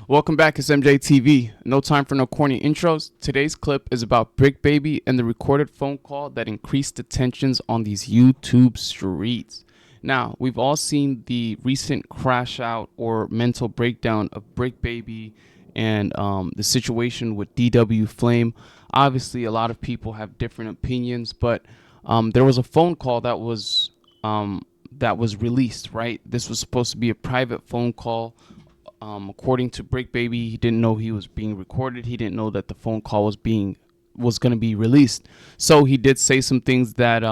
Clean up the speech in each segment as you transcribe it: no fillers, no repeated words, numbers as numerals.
Welcome back, it's MJTV. No time for no corny intros. Today's clip is about Bricc Baby and the recorded phone call that increased the tensions on these YouTube streets. Now, we've all seen the recent crash out or mental breakdown of Bricc Baby and the situation with DW Flame. Obviously, a lot of people have different opinions, but there was a phone call that was released, right? This was supposed to be a private phone call. According to Bricc Baby, he didn't know he was being recorded. He didn't know that the phone call was going to be released. So he did say some things that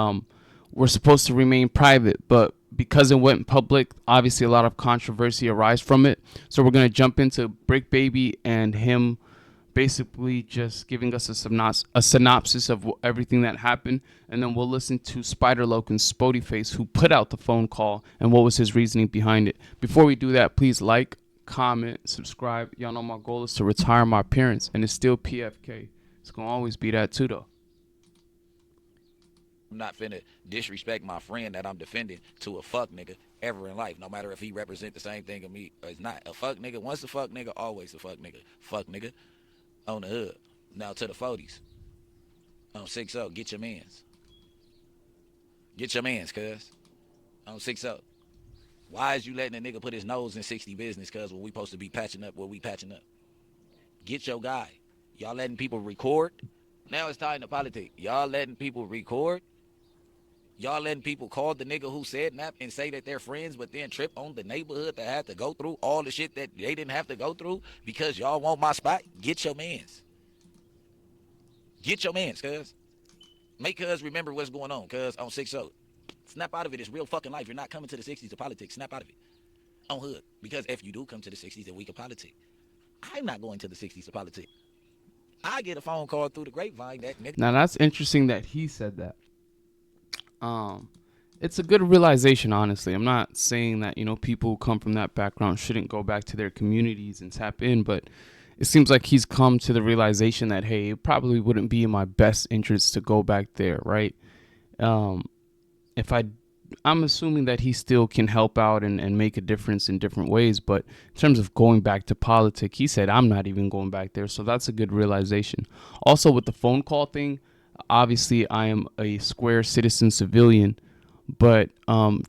were supposed to remain private, but because it went public, obviously a lot of controversy arose from it. So we're going to jump into Bricc Baby and him basically just giving us a synopsis of everything that happened, and then we'll listen to Spiderloc and Spoy Face, who put out the phone call, and what was his reasoning behind it. Before we do that, please like, comment, subscribe. Y'all know my goal is to retire my appearance, and it's still PFK. It's gonna always be that too, though. I'm not finna disrespect my friend that I'm defending to a fuck nigga ever in life, no matter if he represent the same thing as me or it's not. A fuck nigga, once a fuck nigga, always a fuck nigga. Fuck nigga on the hood. Now to the 40s. On 6-0, get your mans. Get your mans, cuz. On 6-0. Why is you letting a nigga put his nose in 60 business, cuz, when we supposed to be patching up what we patching up? Get your guy. Y'all letting people record? Now it's time to politics. Y'all letting people record? Y'all letting people call the nigga who said that and say that they're friends, but then trip on the neighborhood that had to go through all the shit that they didn't have to go through because y'all want my spot? Get your mans. Get your mans, cuz. Make cuz remember what's going on, cuz, on 6-0. Snap out of it. It's real fucking life. You're not coming to the 60s to politics. Snap out of it. On hood. Because if you do come to the 60s, then we can politic. I'm not going to the 60s to politic. I get a phone call through the grapevine that nigga. Now that's interesting that he said that. It's a good realization, honestly. I'm not saying that, people who come from that background shouldn't go back to their communities and tap in, but it seems like he's come to the realization that, hey, it probably wouldn't be in my best interest to go back there, right? I'm assuming that he still can help out and make a difference in different ways, but in terms of going back to politics, he said, I'm not even going back there. So that's a good realization. Also, with the phone call thing, obviously I am a square citizen civilian, but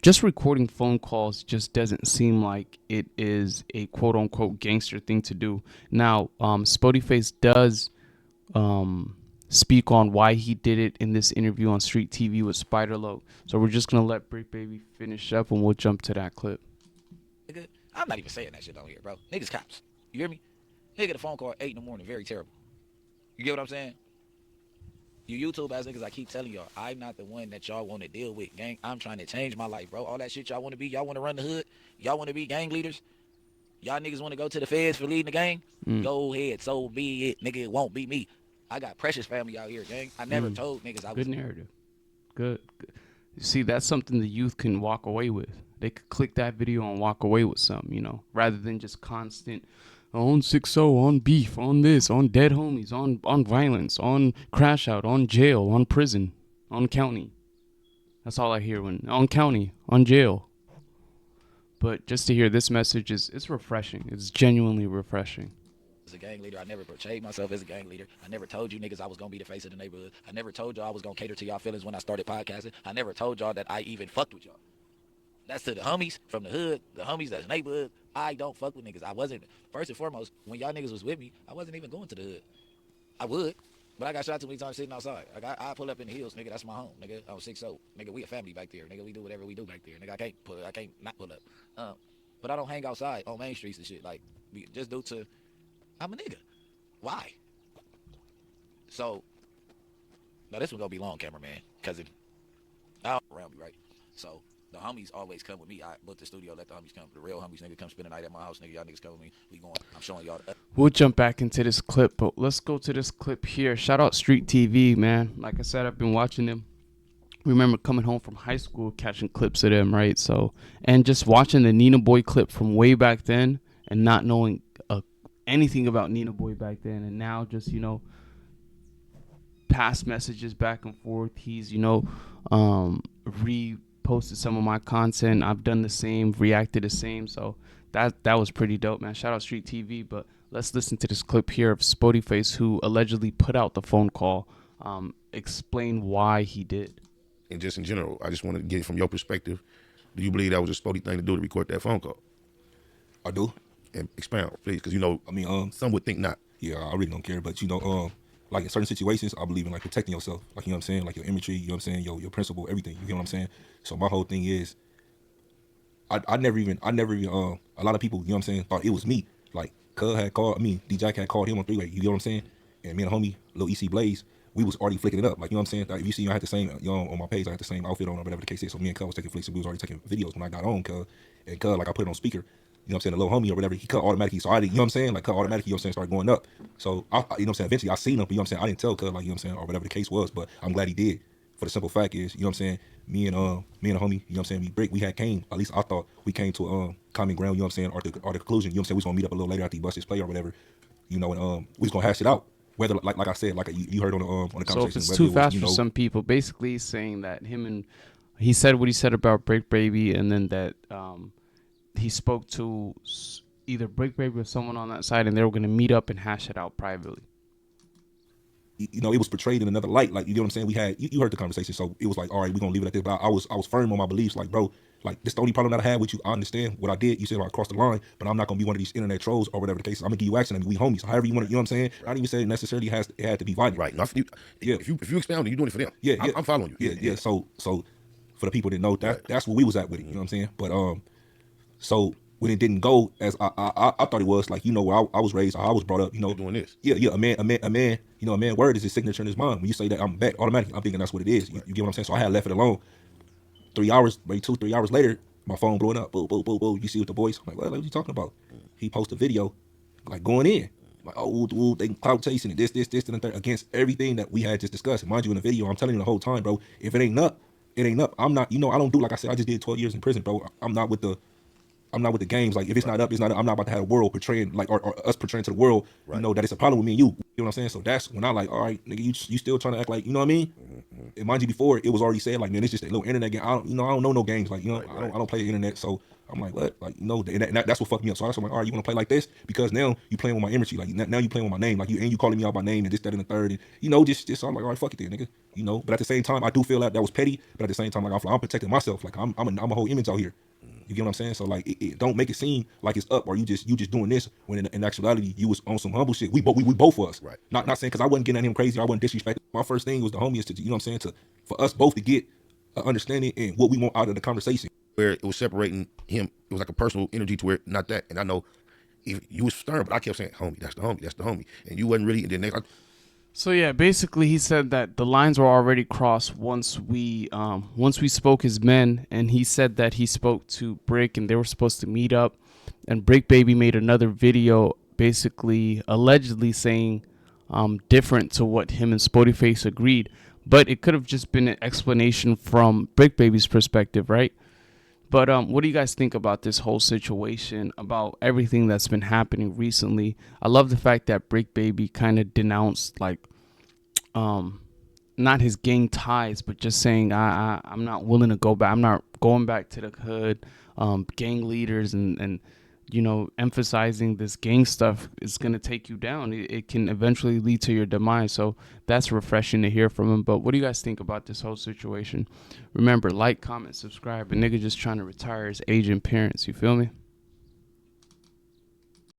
just recording phone calls just doesn't seem like it is a quote unquote gangster thing to do. Now, Spoty Face does speak on why he did it in this interview on Street TV with Spiderloc. So we're just gonna let Bricc Baby finish up, and we'll jump to that clip. Nigga, I'm not even saying that shit on here, bro. Niggas cops. You hear me? Nigga get a phone call at 8 in the morning. Very terrible. You get what I'm saying? You YouTube ass niggas, I keep telling y'all, I'm not the one that y'all want to deal with, gang. I'm trying to change my life, bro. All that shit y'all want to be, y'all want to run the hood, y'all want to be gang leaders, y'all niggas want to go to the feds for leading the gang. Go ahead, so be it, nigga. It won't be me. I got precious family out here, gang. I never told niggas I was. Good narrative. Good. See, that's something the youth can walk away with. They could click that video and walk away with something, rather than just constant on 6-0, on beef, on this, on dead homies, on violence, on crash out, on jail, on prison, on county. That's all I hear on county, on jail. But just to hear this message it's refreshing. It's genuinely refreshing. As a gang leader, I never portrayed myself as a gang leader. I never told you niggas I was gonna be the face of the neighborhood. I never told y'all I was gonna cater to y'all feelings when I started podcasting. I never told y'all that I even fucked with y'all. That's to the homies from the hood, the homies that's neighborhood. I don't fuck with niggas. I wasn't, first and foremost, when y'all niggas was with me, I wasn't even going to the hood. I would, but I got shot too many times sitting outside. I pull up in the hills, nigga, that's my home, nigga. I'm 6-0. Nigga, we a family back there. Nigga, we do whatever we do back there. Nigga, I can't not pull up. But I don't hang outside on main streets and shit, like, just due to, I'm a nigga. Why? So, now this one gonna be long, cameraman, because if I don't around me, right? So, the homies always come with me. I book the studio, let the homies come. The real homies, nigga, come spend the night at my house, nigga. Y'all niggas come with me. We going. I'm showing y'all. We'll jump back into this clip, but let's go to this clip here. Shout out Street TV, man. Like I said, I've been watching them. Remember coming home from high school, catching clips of them, right? So, and just watching the Nina Boy clip from way back then, and not knowing anything about Nina Boy back then, and now just past messages back and forth. He's reposted some of my content. I've done the same, reacted the same. So that was pretty dope, man. Shout out Street TV. But let's listen to this clip here of Spoy Face, who allegedly put out the phone call, explain why he did. And just in general, I just want to get it from your perspective. Do you believe that was a Spoty thing to do to record that phone call? I do. And expound, please, because you know, I mean, some would think not. yeah, I really don't care, but you know, like in certain situations, I believe in like protecting yourself, like you know what I'm saying, like your imagery, you know what I'm saying, your principle, everything. You know what I'm saying? So my whole thing is, I never even, a lot of people, you know what I'm saying, thought it was me. Like, Cuz had called me, D-Jack had called him on three-way, you know what I'm saying? And me and homie, little aceboyz, we was already flicking it up. Like, you know what I'm saying? Like, if you see, I had the same, you know, on my page, I had the same outfit on or whatever the case is. So me and Cuz was taking flicks and we was already taking videos when I got on, Cuz. And Cuz, like, I put it on speaker. You know what I'm saying, the little homie or whatever, he cut automatically. So I didn't, you know what I'm saying, like cut automatically, you know what I'm saying, started going up. So, you know what I'm saying, eventually I seen him, but you know what I'm saying, I didn't tell Cuz, like, you know what I'm saying, or whatever the case was, but I'm glad he did. For the simple fact is, you know what I'm saying, me and a homie, you know what I'm saying, we Bricc, we had came, at least I thought we came to a common ground, you know what I'm saying, or the conclusion, you know what I'm saying, we was gonna meet up a little later after he bust his play or whatever, you know, and we was gonna hash it out. Whether, like I said, like you heard on the conversation. So if it's too fast for some people, basically he's saying that he said what he said about Bricc Baby, and then that he spoke to either Bricc Baby or someone on that side, and they were going to meet up and hash it out privately. You know, it was portrayed in another light. Like, you know what I'm saying? We had, you heard the conversation, so it was like, all right, we're going to leave it at this. But I was firm on my beliefs. Like, bro, like, this the only problem that I had with you. I understand what I did. You said I crossed the line, but I'm not going to be one of these internet trolls or whatever the case is. I'm going to give you action. I mean, we homies. However you want to, you know what I'm saying? I didn't even say it necessarily it had to be violent. Right. Now, if you expound, you're doing it for them. Yeah, I'm following you. Yeah. So for the people that know, that's where we was at with it. You know what I'm saying? But so when it didn't go as I thought it was, like, you know, where I was raised, how I was brought up, you know, doing this. Yeah, a man, you know, a man word is his signature in his mind. When you say that, I'm back automatically. I'm thinking that's what it is. You get what I'm saying? So I had left it alone. 3 hours, maybe 2-3 hours later, my phone blowing up. Boo, boo, boo, boo. You see with the boys? I'm like, what are you talking about? He posted a video, like, going in. Like, oh, they clout chasing it, this, and the third, against everything that we had just discussed. Mind you, in the video, I'm telling you the whole time, bro, if it ain't up, it ain't up. I'm not, you know, I don't do, like I said, I just did 12 years in prison, bro. I'm not with the games. Like, if it's not up, it's not up. I'm not about to have a world portraying, like, or us portraying to the world, you know, that it's a problem with me and you. You know what I'm saying? So that's when I like, all right, nigga, you still trying to act like, you know what I mean? And mind you, before it was already said, like, man, it's just a little internet game. I don't know no games. Like, you know, I don't play the internet. So I'm like, what? Like, you know, and that's what fucked me up. So I'm like, all right, you want to play like this? Because now you playing with my imagery. Like, now you playing with my name. Like, you calling me out by name and this, that, and the third. And, you know, just so I'm like, all right, fuck it then, nigga. You know, but at the same time, I do feel that was petty. But at the same time, like, I'm protecting myself. Like, I'm a whole image out here. You get what I'm saying? So, like, it don't make it seem like it's up or you just doing this when in actuality you was on some humble shit. We both of us. Right. Not saying because I wasn't getting at him crazy. I wasn't disrespecting. My first thing was the homies to, you know what I'm saying, for us both to get an understanding and what we want out of the conversation. Where it was separating him, it was like a personal energy to where not that. And I know you was stern, but I kept saying, homie, that's the homie. And you wasn't really. And then So yeah, basically he said that the lines were already crossed once we spoke as men, and he said that he spoke to Bricc and they were supposed to meet up, and Bricc Baby made another video basically allegedly saying different to what him and Spoy Face agreed, but it could have just been an explanation from Bricc Baby's perspective, right? But what do you guys think about this whole situation, about everything that's been happening recently? I love the fact that Bricc Baby kind of denounced, like, not his gang ties, but just saying I'm not willing to go back. I'm not going back to the hood. Gang leaders and you know, emphasizing this gang stuff is going to take you down. It can eventually lead to your demise. So that's refreshing to hear from him. But what do you guys think about this whole situation? Remember, like, comment, subscribe. A nigga just trying to retire his aging parents. You feel me?